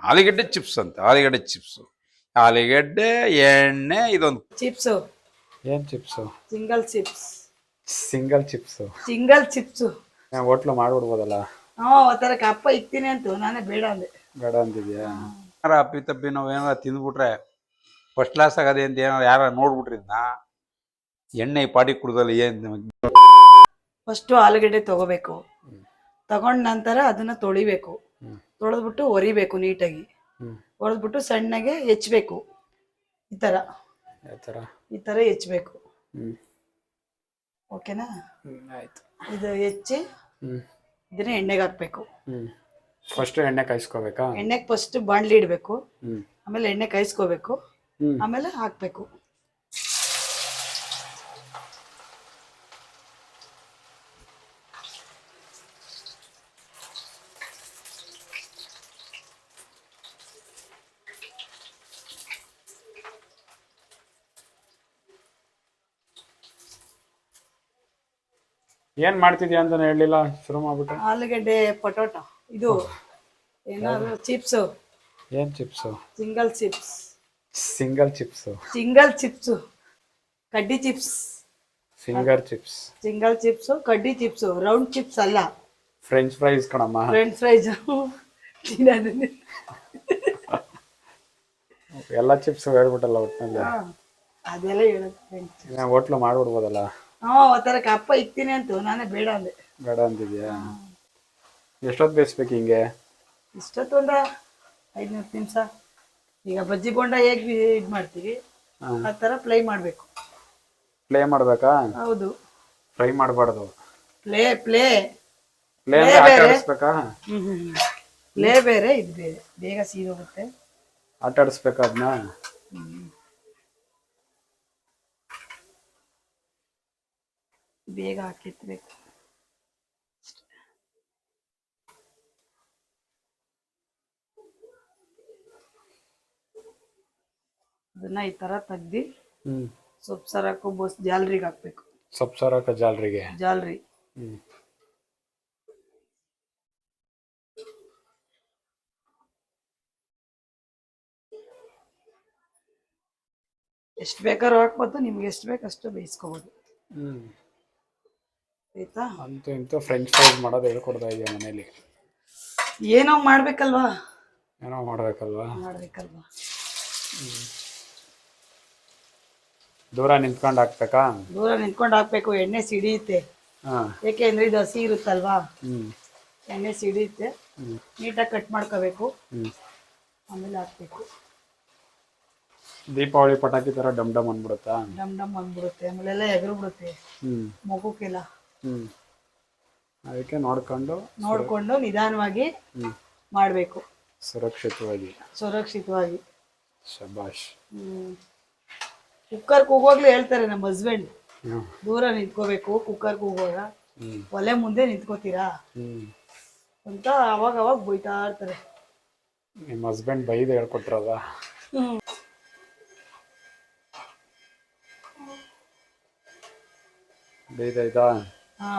ಆಲೂಗೆಡ್ಡೆ ಚಿಪ್ಸ್ ಅಂತ, ಆಲೂಗೆಡ್ಡೆ ಚಿಪ್ಸು, ಆಲೂಗೆಡ್ಡೆ ಎಣ್ಣೆ ಇದೊಂದು ಚಿಪ್ಸು, ಏನ್ chips? Single chips, single chips. Single chips. Hotel ಮಾಡ್ಬಿಡ್ಬೋದಲ್ಲ. ಒತ್ತರಕ್ಕೆ ಅಪ್ಪ ಇಕ್ತೀನಿ ಅಂತು, ನಾನೇ ಬೇಡ ಅಂದೆ. ಬೇಡ ಅಂತಿದ್ಯಾ? ಅಪ್ಪಿ ತಪ್ಪಿ ನಾವು ಏನಾರ ತಿಂದ್ಬಿಟ್ರೆ ಫಸ್ಟ್ ಕ್ಲಾಸ್ ಆಗದೆ ಅಂತ ಏನಾರ ಯಾರ ನೋಡ್ಬಿಟ್ರಿದ್ನ ಎಣ್ಣೆ ಪಾಡಿ ಕುಡ್ದಲ್ಲಿ ಏನು. ಫಸ್ಟು ಆಲೂಗೆಡ್ಡೆ ತಗೋಬೇಕು, ತಗೊಂಡ ನಂತರ ಅದನ್ನ ತೊಳಿಬೇಕು, ತೊಳೆದ್ಬಿಟ್ಟು ಒರಿಬೇಕು ನೀಟಾಗಿ, ಒರೆದ್ಬಿಟ್ಟು ಸಣ್ಣಗೆ ಹೆಚ್ಚಬೇಕು. ಈ ಥರ ಈ ಥರ ಹೆಚ್ಚಬೇಕು. ಓಕೆನಾ? ಆಯ್ತು. ಇದು ಹೆಚ್ಚಿ ಇದನ್ನ ಎಣ್ಣೆಗೆ ಹಾಕ್ಬೇಕು. ಫಸ್ಟ್ ಎಣ್ಣೆ ಕಾಯಿಸ್ಕೋಬೇಕಾ? ಎಣ್ಣೆಗೆ ಫಸ್ಟ್ ಬಾಣಲಿ ಇಡಬೇಕು, ಆಮೇಲೆ ಎಣ್ಣೆ ಕಾಯಿಸ್ಕೋಬೇಕು, ಆಮೇಲೆ ಹಾಕ್ಬೇಕು. ಏನ್ ಮಾಡ್ತಿದ್ಯಾ ಅಂತ ಹೇಳಿಲ್ಲ, ಶುರು ಮಾಡ್ಬಿಟ್ಟೆ. ಆಲೂಗಡ್ಡೆ ಪೊಟೊಟೊ, ಇದು ಏನಾದ್ರು ಚಿಪ್ಸು. ಏನ್ chips? Single chips. Single chips. Single chips, ಕಡ್ಡಿ chips. Finger chips. Single chips, ಕಡ್ಡಿ ಚಿಪ್ಸು, ರೌಂಡ್ ಚಿಪ್ಸ್ ಅಲ್ಲ. ಫ್ರೆಂಚ್ ಫ್ರೈಸ್ ಕಣಮ್ಮ. French fries. ಎಲ್ಲ ಚಿಪ್ಸ್ ಹೇಳ್ಬಿಟ್ಟಲ್ಲ ಒಟ್ಟಿನಲ್ಲಿ. ಅದೆಲ್ಲ ಹೇಳೋದು. ಹೋಟ್ಲು ಮಾಡ್ಬಿಡ್ಬೋದಲ್ಲ. ಒತ್ತರಕ್ಕೆ ಅಪ್ಪ ಇಕ್ತೀನಿ ಅಂತು, ನಾನೇ ಬೇಡ ಅಂದೆ. ಬೇಡ ಅಂತಿದ್ಯಾ? ಎಷ್ಟೊತ್ತು ಬೇಯಿಸ್ಬೇಕು ಹಿಂಗೆ? ಇಷ್ಟೊತ್ತೊಂದ 5 ನಿಮಿಷ. ಈಗ ಬಜ್ಜಿ ಬೋಂಡ ಹೇಗೆ ಇದು ಮಾಡ್ತೀವಿ ಆ ಥರ ಫ್ರೈ ಮಾಡಬೇಕು. ಪ್ಲೇ ಮಾಡ್ಬೇಕಾ? ಹೌದು. ಫ್ರೈ ಮಾಡಬಾರ್ದು. ಪ್ಲೇ ಪ್ಲೇ ಪ್ಲೇ ಅಂದ್ರೆ ಆಟ ಆಡಿಸ್ಬೇಕಾ? ಪ್ಲೇ ಬೇರೆ, ಇದು ಬೇರೆ, ಬೇಗ ಸೀದೋಗುತ್ತೆ. ಆಟ ಆಡಿಸ್ಬೇಕಾ ಅದನ್ನ? ಬೇಗ ಹಾಕಿತ್ಬೇಕು. ಅದನ್ನ ಈ ತರ ತೆಗ್ದಿ ಸೊಪ್ಪು ಸಾರಕ್ಕೂ ಜಾಲರಿಗೆ ಹಾಕ್ಬೇಕು. ಸೊಪ್ಪು ಸಾರಕ್ಕ ಜಾಲರಿಗೆ? ಜಾಲರಿ. ಎಷ್ಟು ಬೇಕಾದ್ರೂ ಹಾಕ್ಬೋದು, ನಿಮ್ಗೆ ಎಷ್ಟು ಬೇಕು ಅಷ್ಟು ಬೇಯಿಸ್ಕೋಬೋದು. ಆಯ್ತಾ? ಅಂತೂ ಇಂತೂ ಫ್ರೆಂಚ್ ಫ್ರೈಸ್ ಮಾಡೋದು ಹೇಳ್ಕೊಡ್ತಾ ಇದೆಯಾ ಮನೇಲಿ? ಏನೋ ಮಾಡ್ಬೇಕಲ್ವಾ? ಏನೋ ಮಾಡ್ಬೇಕಲ್ವಾ? ದೂರ ನಿಂತ್ಕೊಂಡು ಹಾಕ್ಬೇಕಾ? ದೂರ ನಿಂತ್ಕೊಂಡು ಹಾಕ್ಬೇಕು, ಎಣ್ಣೆ ಸಿಡಿಯುತ್ತೆ. ಯಾಕೆಂದ್ರೆ ಇದು ಹಸಿ ಇರುತ್ತಲ್ವಾ, ಎಣ್ಣೆ ಸಿಡಿಯುತ್ತೆ. ನೀಟಾಗಿ ಕಟ್ ಮಾಡ್ಕೋಬೇಕು, ಆಮೇಲೆ ಹಾಕ್ಬೇಕು. ದೀಪಾವಳಿ ಪಟಾಕಿ ತರ ಡಮ್ ಡಮ್ ಅಂದ್ಬಿಡುತ್ತಾ? ಡಮ್ ಡಮ್ ಅಂದ್ಬಿಡುತ್ತೆ, ಆಮೇಲೆಲ್ಲ ಎಗರು ಬಿಡುತ್ತೆ ಮಗುಕ್ಕೆಲ್ಲ. ಅದಕ್ಕೆ ನೋಡ್ಕೊಂಡು ನಿಧಾನವಾಗಿ ಮಾಡಬೇಕು, ಸುರಕ್ಷಿತವಾಗಿ. ಶಬಾಷ್. ಕುಕ್ಕರ್ ಕೂಗುವಾಗ್ಲೂ ಹೇಳ್ತಾರೆ ನಮ್ಮ ಹಸ್ಬೆಂಡ್, ದೂರ ನಿಂತ್ಕೋಬೇಕು ಕುಕ್ಕರ್ ಕೂಗುವಾಗ, ಒಲೆ ಮುಂದೆ ನಿಂತ್ಕೋತೀರಾ ಅಂತ ಅವಾಗ ಬೈತಾ ಇರ್ತಾರೆ. ನಿಮ್ಮ ಹಸ್ಬೆಂಡ್ ಬೈದು ಹೇಳ್ಕೊಟ್ರಲ್ಲ. ಬೇಯ್ತಾ?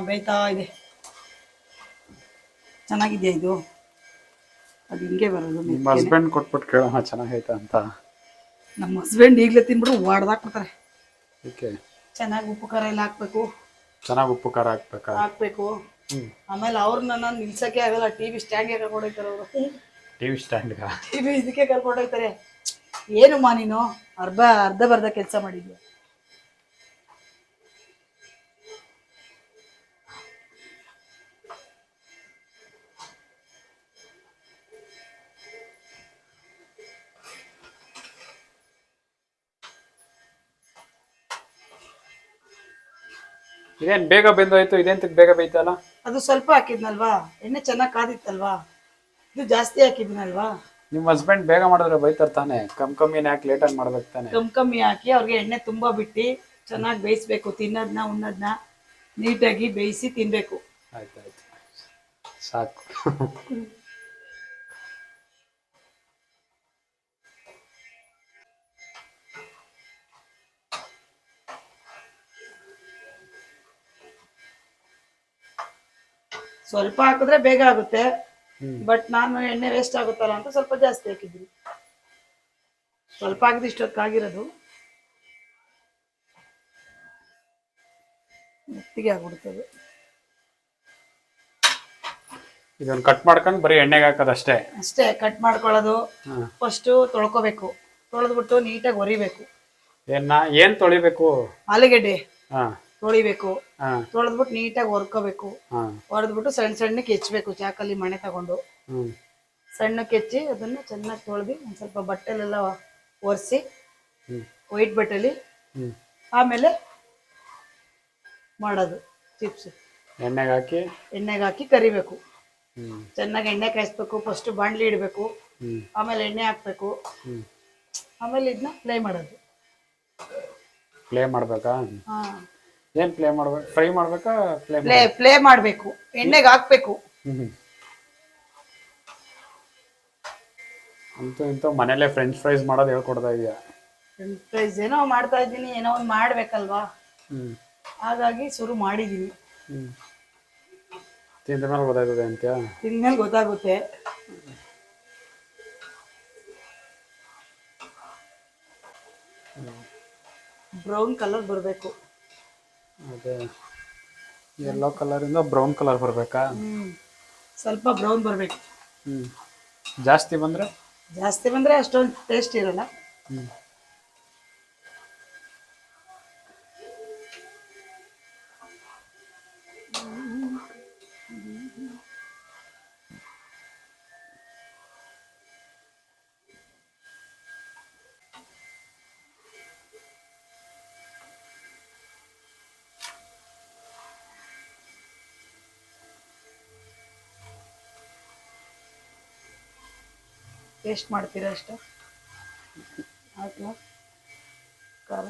ಬೇಯ್ತಾ ಇದೆ. ಚೆನ್ನಾಗಿದೆಯಾ ಇದು? ಅದು ಹಿಂಗೆ ಬರೋದು. ನಿಮ್ಮ ಹಸ್ಬೆಂಡ್ ಕೊಟ್ಬಿಟ್ಟು ಕೇಳೋಣ ಚೆನ್ನಾಗೈತಾ ಅಂತ. ನಮ್ಮ ಹಸ್ಬೆಂಡ್ ಈಗಲೇ ತಿನ್ಬಿಟ್ಟು ಹೊಡೆದಾಕ್ಬಿಡ್ತಾರೆ. ಓಕೆ. ಚೆನ್ನಾಗಿ ಉಪ್ಪು ಖಾರ ಎಲ್ಲ ಹಾಕ್ಬೇಕು. ಚೆನ್ನಾಗಿ ಉಪ್ಪು ಖಾರ ಹಾಕ್ಬೇಕು. ಆಮೇಲೆ ಅವ್ರನ್ನ ನಾನು ನಿಲ್ಸಕ್ಕೆ ಆಗಲ್ಲ, ಟಿವಿ ಸ್ಟ್ಯಾಂಡ್ಗೆ ಕರ್ಕೊಂಡೋಗ್ತಾರೆ ಅವರು. ಟಿವಿ ಸ್ಟ್ಯಾಂಡ್ಗ? ಟಿವಿ ಇದಕ್ಕೆ ಕರ್ಕೊಂಡೋಗ್ತಾರೆ. ಏನಮ್ಮ ನೀನು ಅರ್ಧ ಬರ್ಧ ಕೆಲಸ ಮಾಡಿದ್ಯಾ? ಇದೇನ್ ಬೇಗ ಬೆಂದೋಯ್ತು, ಇದೆಂತಕ್ಕೆ ಬೇಗ ಬೇಯ್ತಲ್ಲ? ಅದು ಸ್ವಲ್ಪ ಹಾಕಿದ್ನಲ್ವಾ, ಎಣ್ಣೆ ಚೆನ್ನಾಗಿ ಕಾದಿತ್ತಲ್ವಾ, ಇದು ಜಾಸ್ತಿ ಹಾಕಿದ್ನಲ್ವಾ. ನಿಮ್ಮ ಹಸ್ಬೆಂಡ್ ಬೇಗ ಮಾಡಿದ್ರೆ ಬೈತಾರ ತಾನೆ, ಕಮ್ಮಿನ ಯಾಕೆ ಲೇಟಾಗಿ ಮಾಡ್ಬೇಕು ತಾನೆ? ಕಮ್ಮಿ ಹಾಕಿ ಅವ್ರಿಗೆ ಎಣ್ಣೆ ತುಂಬಾ ಬಿಟ್ಟು ಚೆನ್ನಾಗಿ ಬೇಯಿಸ್ಬೇಕು. ತಿನ್ನೋದನ್ನ ಉನ್ನೋದನ್ನ ನೀಟಾಗಿ ಬೇಯಿಸಿ ತಿನ್ಬೇಕು. ಆಯ್ತಾಯ್ತು, ಸಾಕು. ಸ್ವಲ್ಪ ಹಾಕಿದ್ರೆ ಬೇಗ ಆಗುತ್ತೆ, ಬಟ್ ನಾನು ಎಣ್ಣೆ ವೇಸ್ಟ್ ಆಗುತ್ತಲ್ಲ ಅಂತ ಸ್ವಲ್ಪ ಜಾಸ್ತಿ ಹಾಕಿದ್ದೀನಿ. ಸ್ವಲ್ಪ ಆಗಿದ್ದು ಇಷ್ಟೊತ್ತಾಗಿರೋದು ಮೆತ್ತಿಗೆ ಆಗ್ಬಿಡ್ತದೆ. ಇದನ್ನ ಕಟ್ ಮಾಡ್ಕೊಂಡು ಬರೀ ಎಣ್ಣೆಗೆ ಹಾಕೋದಷ್ಟೇ. ಅಷ್ಟೇ ಕಟ್ ಮಾಡ್ಕೊಳ್ಳೋದು. ಫಸ್ಟು ತೊಳ್ಕೊಬೇಕು, ತೊಳೆದ್ಬಿಟ್ಟು ನೀಟಾಗಿ ಒರಿಬೇಕು. ಏನ್ ತೊಳಿಬೇಕು? ಆಲೂಗೆಡ್ಡೆ ಹಾ ತೊಳಿಬೇಕು, ಹಾ ತೊಳೆದ್ಬಿಟ್ಟು ನೀಟಾಗಿ ಹೊರ್ಕೋಬೇಕು. ಹಾ ಹೊರದ್ಬಿಟ್ಟು ಸಣ್ಣ ಸಣ್ಣಕ್ಕೆ ಹೆಚ್ಚಬೇಕು, ಚಾಕಲ್ಲಿ ಮಣೆ ತಗೊಂಡು ಹ್ಮ್ ಸಣ್ಣಕ್ಕೆ ಹೆಚ್ಚಿ ಅದನ್ನು ಚೆನ್ನಾಗಿ ತೊಳೆದು ಒಂದು ಸ್ವಲ್ಪ ಬಟ್ಟೆಲೆಲ್ಲ ಒರೆಸಿ ಹ್ಮ್ ವೈಟ್ ಬಟ್ಟೆಲಿ ಹ್ಮ್ ಆಮೇಲೆ ಮಾಡೋದು ಚಿಪ್ಸ್. ಎಣ್ಣೆಗೆ ಹಾಕಿ ಕರಿಬೇಕು. ಹ್ಮ್ ಚೆನ್ನಾಗಿ ಎಣ್ಣೆ ಕಾಯಿಸ್ಬೇಕು. ಫಸ್ಟ್ ಬಾಣಲಿ ಇಡಬೇಕು, ಹ್ಮ್ ಆಮೇಲೆ ಎಣ್ಣೆ ಹಾಕ್ಬೇಕು, ಹ್ಮ್ ಆಮೇಲೆ ಇದನ್ನ ಫ್ರೈ ಮಾಡೋದು. ಪ್ಲೇ ಮಾಡ್ಬೇಕಾ? ಹಾ ಏನ್ ಪ್ಲೇ ಮಾಡ್ಬೇಕು? ಫ್ರೈ ಮಾಡ್ಬೇಕಾ? ಪ್ಲೇ ಮಾಡಬೇಕು, ಎಣ್ಣೆಗೆ ಹಾಕ್ಬೇಕು. ಹ್ಮ್ ಅಂತೂ ಇಂತೂ ಮನೇಲೆ ಫ್ರೆಂಚ್ ಫ್ರೈಸ್ ಮಾಡೋದು ಹೇಳ್ಕೊಡ್ತಾ ಇದೆಯಾ? ಫ್ರೆಂಚ್ ಫ್ರೈಸ್ ಏನೋ ಮಾಡ್ತಾ ಇದ್ದೀನಿ, ಏನೋ ಒಂದು ಮಾಡ್ಬೇಕಲ್ವಾ, ಹ್ಮ್ ಹಾಗಾಗಿ ಶುರು ಮಾಡಿದ್ದೀನಿ. ಹ್ಮ್ ತಿಂದ ಮೇಲೆ ಗೊತ್ತಾಗ್ತದೆ ಅಂತ. ತಿಂದ್ಮೇಲೆ ಗೊತ್ತಾಗುತ್ತೆ. ಬ್ರೌನ್ ಕಲರ್ ಬರಬೇಕು. ಅದೇ ಯೆಲ್ಲೋ ಕಲರಿಂದ ಬ್ರೌನ್ ಕಲರ್ ಬರಬೇಕಾ? ಸ್ವಲ್ಪ ಬ್ರೌನ್ ಬರಬೇಕು. ಜಾಸ್ತಿ ಬಂದ್ರೆ ಅಷ್ಟೊಂದು ಟೇಸ್ಟ್ ಇರಲ್ಲ. ಟೇಸ್ಟ್ ಮಾಡ್ತೀರಾ ಅಷ್ಟ? ಹಾಕ್ಲಾ ಖಾರ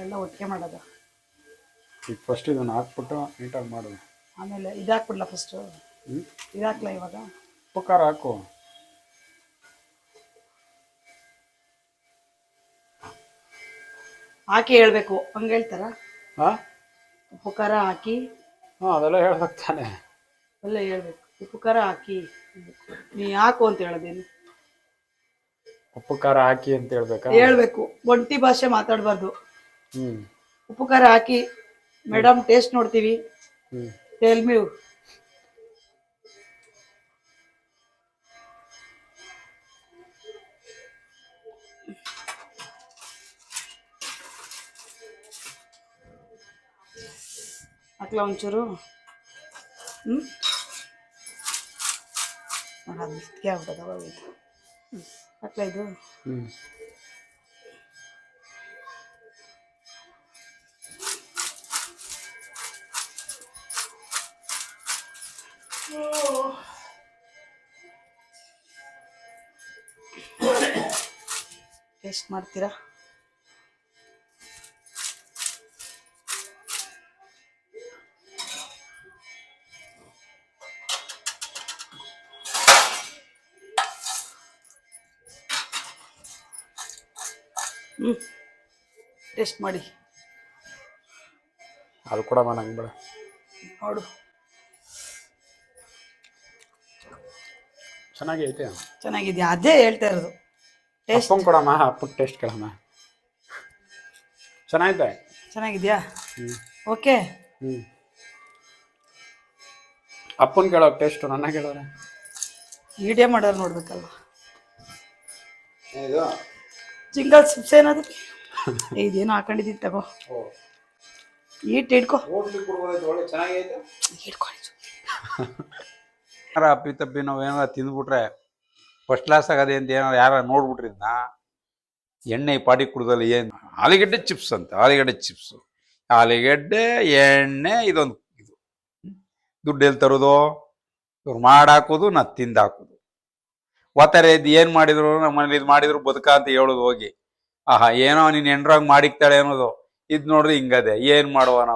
ಎಲ್ಲ ಒಟ್ಟಿಗೆ ಮಾಡೋದ? ಈಗ ಫಸ್ಟ್ ಇದನ್ನ ಹಾಕ್ಬಿಟ್ಟು ನೀಟಾಗಿ ಮಾಡು. ಆಮೇಲೆ ಇದಾಕ್ಬಿಡ್ಲಾ? ಫಸ್ಟು ಇದಾಕ್ಲಾ ಇವಾಗ? ಉಪ್ಪು ಖಾರ ಹಾಕು. ಹಾಕಿ ಹೇಳ್ಬೇಕು, ಹಂಗೆ ಹೇಳ್ತಾರ? ಉಪ್ಪು ಖಾರ ಹಾಕಿ ಅದೆಲ್ಲ ಹೇಳ್ಬೇಕು ತಾನೆ. ಅಲ್ಲ ಹೇಳ್ಬೇಕು, ಉಪ್ಪು ಖಾರ ಹಾಕಿ. ನೀ ಹಾಕು ಅಂತ ಹೇಳೋದೇನು? ಉಪ್ಪು ಖಾರ ಹಾಕಿ ಅಂತ ಹೇಳ್ಬೇಕು. ಒಂಟಿ ಭಾಷೆ ಮಾತಾಡಬಾರ್ದು. ಹ್ಮ್ ಉಪ್ಪು ಖಾರ ಹಾಕಿ ಮೇಡಮ್, ಟೇಸ್ಟ್ ನೋಡ್ತೀವಿ, ಟೆಲ್ ಮಿ. ಹಾಕ್ಲಾ ಒಂಚೂರು? ಅದು ಮಿಸ್ಕೆ ಆಗ್ಬಿಟ್ಟದ ಇದು. ಹಾಕ್ಲಾ ಇದು? ಟೇಸ್ಟ್ ಮಾಡ್ತೀರಾ? ಟೇಸ್ಟ್ ಮಾಡಿ. ಅದು ಕೂಡ ನಂಗೆ ಬೇಡ ನೋಡು, ಚೆನ್ನಾಗಿದೆಯಾ? ಅದೇ ಹೇಳ್ತಾ ಇರೋದು. ಟೇಸ್ಟ್ ಕೊಡಮ್ಮ, ಅಪ್ಪಗೆ ಟೇಸ್ಟ್ ಕೇಳಮ್ಮ. ಚೆನ್ನಾಗಿದೆಯಾ? ಓಕೆ. ಅಪ್ಪನ ಕೇಳೋ ಟೇಸ್ಟ್ ನನ್ನ ಕೇಳೋರೆ. ವಿಡಿಯೋ ಮಾಡೋರು ನೋಡ್ಬೇಕಲ್ವ? ಜಿಂಗಲ್ ಚಿಪ್ಸ್ ಏನದು? ಇದೇನು ಹಾಕೊಂಡಿದ್ದೀನಿ ತಗೋ. ಹಿಡ್ಕೊ. ಅಪ್ಪಿ ತಪ್ಪಿ ನಾವು ಏನಾರ ತಿಂದ್ಬಿಟ್ರೆ ಫಸ್ಟ್ ಕ್ಲಾಸ್ ಆಗದೆ ಅಂತ ಏನಾರ ಯಾರ ನೋಡ್ಬಿಟ್ರಿದ್ನ ಎಣ್ಣೆ ಪಾಡಿ ಕುಡ್ದಲ್ಲಿ ಏನು ಆಲೂಗಡ್ಡೆ ಚಿಪ್ಸ್ ಅಂತ. ಆಲೂಗಡ್ಡೆ ಚಿಪ್ಸು, ಆಲೂಗಡ್ಡೆ, ಎಣ್ಣೆ, ಇದೊಂದು ಇದು ದುಡ್ಡು ಎಲ್ಲಿ ತರೋದು? ಇವ್ರು ಮಾಡಾಕೋದು, ನಾ ತಿಂದಾಕೋದು. ಒತ್ತಾರೆ ಇದು ಏನು ಮಾಡಿದ್ರು ನಮ್ಮ ಮನೇಲಿ ಇದು ಮಾಡಿದ್ರು ಬದುಕ ಅಂತ ಹೇಳೋದು ಹೋಗಿ. ಆಹಾ, ಏನೋ ನೀನು ಎಂಡ್ರಾಗ ಮಾಡಿಕ್ತಾಳೆ ಅನ್ನೋದು. ಇದು ನೋಡ್ರಿ ಹಿಂಗದೆ, ಏನು ಮಾಡುವ ನಾವು?